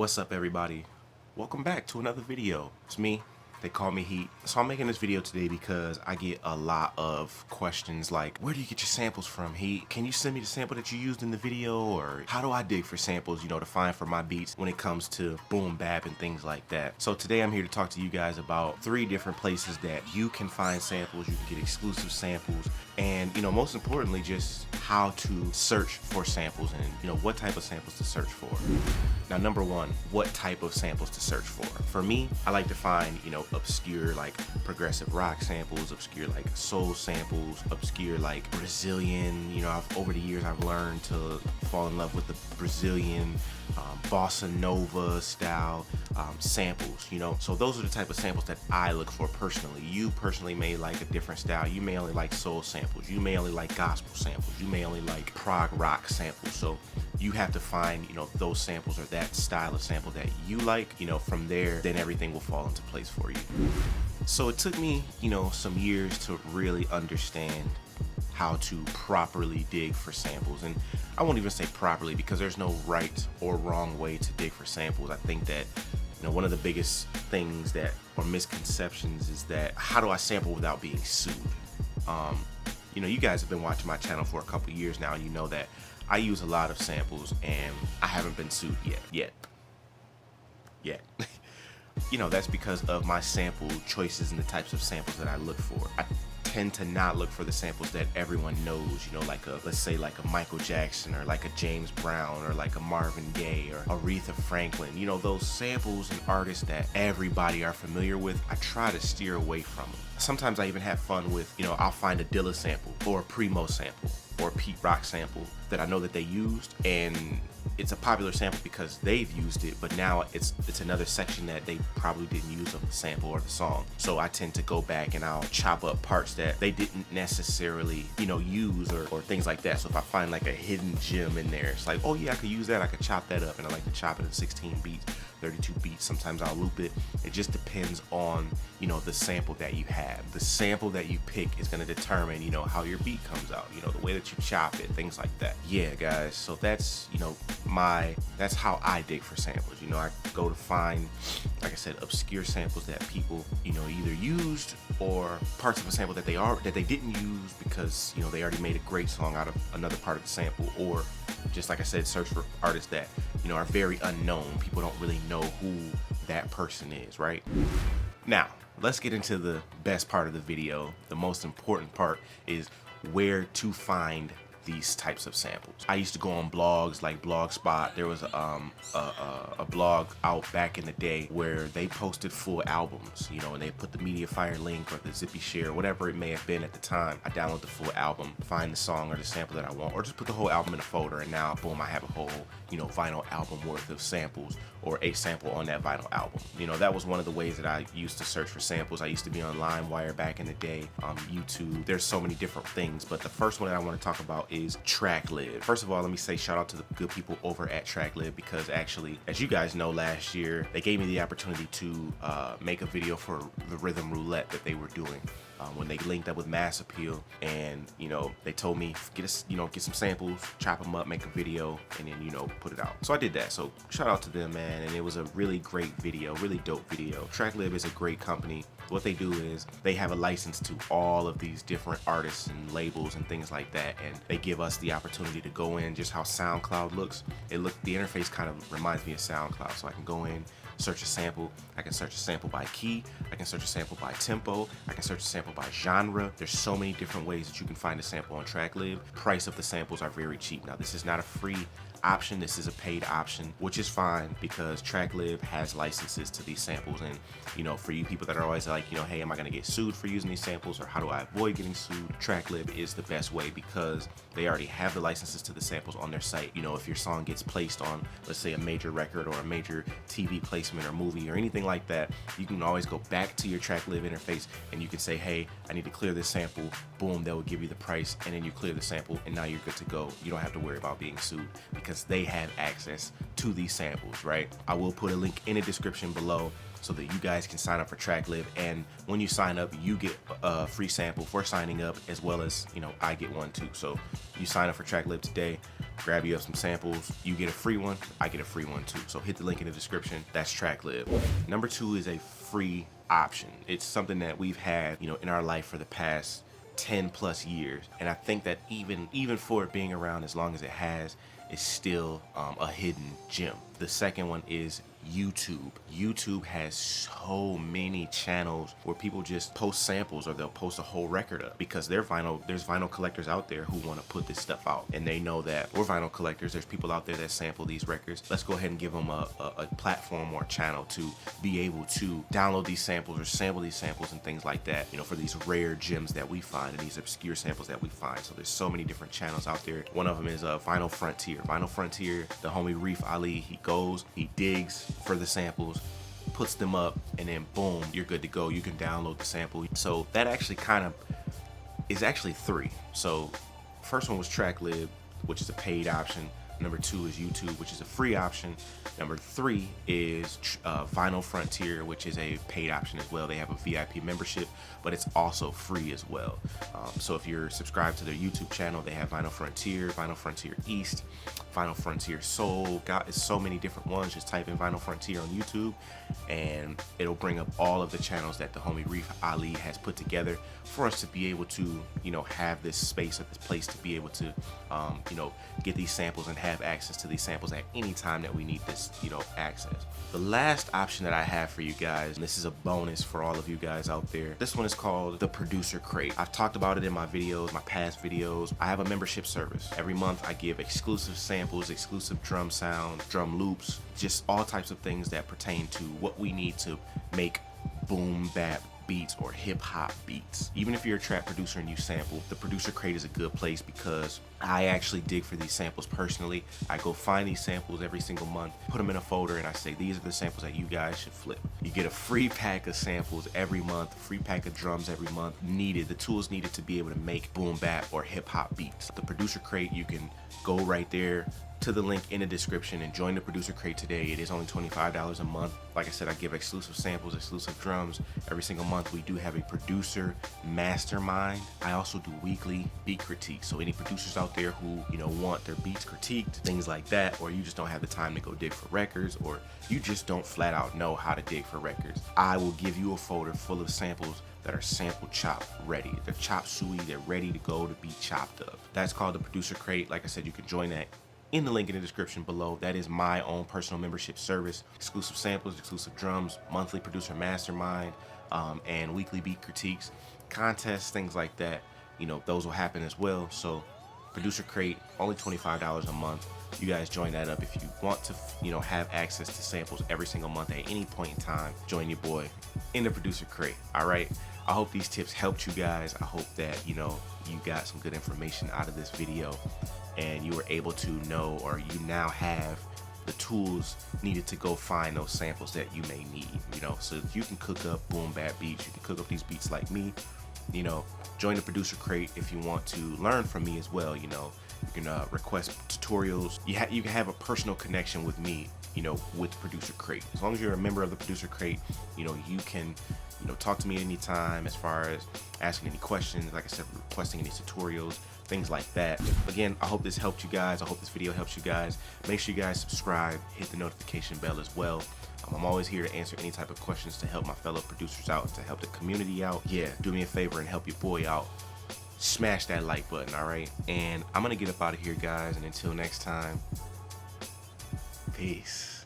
What's up, everybody? Welcome back to another video. It's me, They Call Me Heat. So I'm making this video today because I get a lot of questions like, where do you get your samples from, Heat? Can you send me the sample that you used in the video? Or how do I dig for samples, to find for my beats when it comes to boom bap and things like that? So today I'm here to talk to you guys about 3 different places that you can find samples, you can get exclusive samples, and most importantly, just how to search for samples and what type of samples to search for. Now, number 1, what type of samples to search for? For me, I like to find obscure like progressive rock samples, obscure like soul samples, obscure like Brazilian. Over the years I've learned to fall in love with the Brazilian bossa nova style samples. So those are the type of samples that I look for personally. You personally may like a different style. You may only like soul samples. You may only like gospel samples. You may only like prog rock samples. So you have to find those samples or that style of sample that you like. From there, then everything will fall into place for you. So it took me some years to really understand how to properly dig for samples. And I won't even say properly because there's no right or wrong way to dig for samples. I think that one of the biggest things or misconceptions is that, how do I sample without being sued? You guys have been watching my channel for a couple years now, and you know that I use a lot of samples and I haven't been sued yet. That's because of my sample choices and the types of samples that I look for. I tend to not look for the samples that everyone knows, let's say like a Michael Jackson or like a James Brown or like a Marvin Gaye or Aretha Franklin. Those samples and artists that everybody are familiar with, I try to steer away from them. Sometimes I even have fun with, I'll find a Dilla sample or a Primo sample or a Pete Rock sample that I know that they used, and it's a popular sample because they've used it, but now it's another section that they probably didn't use of the sample or the song. So I tend to go back and I'll chop up parts that they didn't necessarily, use or things like that. So if I find like a hidden gem in there, it's like, oh yeah, I could use that, I could chop that up, and I like to chop it in 16 beats, 32 beats, sometimes I'll loop it. It just depends on, the sample that you have. The sample that you pick is gonna determine, how your beat comes out, the way that you chop it, things like that. Yeah, guys, so that's, that's how I dig for samples. I go to find, like I said, obscure samples that people, either used, or parts of a sample that they didn't use because, they already made a great song out of another part of the sample, or just like I said, search for artists that, are very unknown. People don't really know who that person is, right? Now, let's get into the best part of the video. The most important part is where to find these types of samples. I used to go on blogs like Blogspot. There was a blog out back in the day where they posted full albums, and they put the Mediafire link or the Zippy Share, whatever it may have been at the time. I download the full album, find the song or the sample that I want, or just put the whole album in a folder, and now boom, I have a whole vinyl album worth of samples, or a sample on that vinyl album. That was one of the ways that I used to search for samples. I used to be on LimeWire back in the day, YouTube. There's so many different things, but the first one that I want to talk about is Tracklib. First of all, let me say shout out to the good people over at Tracklib, because actually, as you guys know, last year they gave me the opportunity to make a video for the Rhythm Roulette that they were doing. When they linked up with Mass Appeal, and they told me get some samples, chop them up, make a video, and then put it out. So I did that. So shout out to them, man, and it was a really great video, really dope video. Tracklib is a great company. What they do is they have a license to all of these different artists and labels and things like that, and they give us the opportunity to go in. Just how SoundCloud looks, the interface kind of reminds me of SoundCloud. So I can go in, search a sample. I can search a sample by key. I can search a sample by tempo. I can search a sample by genre. There's so many different ways that you can find a sample on Tracklib. Price of the samples are very cheap. Now, this is not a free option. This is a paid option, which is fine because Tracklib has licenses to these samples. And for you people that are always like, hey, am I gonna get sued for using these samples, or how do I avoid getting sued? Tracklib is the best way because they already have the licenses to the samples on their site. If your song gets placed on, let's say, a major record or a major TV placement or movie or anything like that, you can always go back to your Tracklib interface and you can say, hey, I need to clear this sample. Boom, they will give you the price, and then you clear the sample, and now you're good to go. You don't have to worry about being sued because they have access to these samples, right? I will put a link in the description below so that you guys can sign up for Tracklib. And when you sign up, you get a free sample for signing up, as well as, you know, I get one too. So you sign up for Tracklib today, grab you up some samples, you get a free one, I get a free one too. So hit the link in the description. That's Tracklib. Number 2 is a free option. It's something that we've had, you know, in our life for the past 10+ years, and I think that even for it being around as long as it has, it's still a hidden gem. The second one is YouTube. YouTube has so many channels where people just post samples, or they'll post a whole record up, because there's vinyl collectors out there who want to put this stuff out, and they know that we're vinyl collectors. There's people out there that sample these records. Let's go ahead and give them a platform or a channel to be able to download these samples or sample these samples and things like that, you know, for these rare gems that we find and these obscure samples that we find. So there's so many different channels out there. One of them is Vinyl Frontier. Vinyl Frontier, the homie Reef Ali, he goes, he digs for the samples, puts them up, and then boom, you're good to go. You can download the sample. So that actually kind of is actually 3. So first one was Tracklib, which is a paid option. Number 2 is YouTube, which is a free option. Number 3 is Vinyl Frontier, which is a paid option as well. They have a VIP membership, but it's also free as well. So if you're subscribed to their YouTube channel, they have Vinyl Frontier East, Vinyl Frontier Soul. Got so many different ones. Just type in Vinyl Frontier on YouTube, and it'll bring up all of the channels that the homie Reef Ali has put together for us to be able to, you know, have this space or this place to be able to, you know, get these samples and have access to these samples at any time that we need this, you know, access. The last option that I have for you guys, and this is a bonus for all of you guys out there, this one is called the Producer Crate. I've talked about it in my videos, my past videos. I have a membership service. Every month I give exclusive samples, exclusive drum sound, drum loops, just all types of things that pertain to what we need to make boom bap beats or hip hop beats. Even if you're a trap producer and you sample, the Producer Crate is a good place, because I actually dig for these samples personally. I go find these samples every single month, put them in a folder, and I say, these are the samples that you guys should flip. You get a free pack of samples every month, free pack of drums every month, the tools needed to be able to make boom bap or hip hop beats. The Producer Crate, you can go right there to the link in the description and join the Producer Crate today. It is only $25 a month. Like I said, I give exclusive samples, exclusive drums every single month. We do have a producer mastermind. I also do weekly beat critiques. So any producers out there who, you know, want their beats critiqued, things like that, or you just don't have the time to go dig for records, or you just don't flat out know how to dig for records, I will give you a folder full of samples that are sample chop ready. They're chop suey, they're ready to go to be chopped up. That's called the Producer Crate. Like I said, you can join that in the link in the description below. That is my own personal membership service. Exclusive samples, exclusive drums, monthly producer mastermind, and weekly beat critiques, contests, things like that. You know, those will happen as well. So Producer Crate, only $25 a month. You guys join that up if you want to, you know, have access to samples every single month at any point in time. Join your boy in the Producer Crate. All right. I hope these tips helped you guys. I hope that, you know, you got some good information out of this video, and you were able to know, or you now have the tools needed to go find those samples that you may need, you know, so you can cook up boom bap beats. You can cook up these beats like me, you know. Join the Producer Crate if you want to learn from me as well. You know, you can request tutorials. You can have a personal connection with me, you know, with Producer Crate. As long as you're a member of the Producer Crate, you know, you can, you know, talk to me anytime as far as asking any questions, like I said, requesting any tutorials, things like that. Again, I hope this helped you guys. I hope this video helps you guys. Make sure you guys subscribe, hit the notification bell as well. I'm always here to answer any type of questions to help my fellow producers out, to help the community out. Yeah, do me a favor and help your boy out. Smash that like button, all right? And I'm gonna get up out of here, guys, and until next time, peace.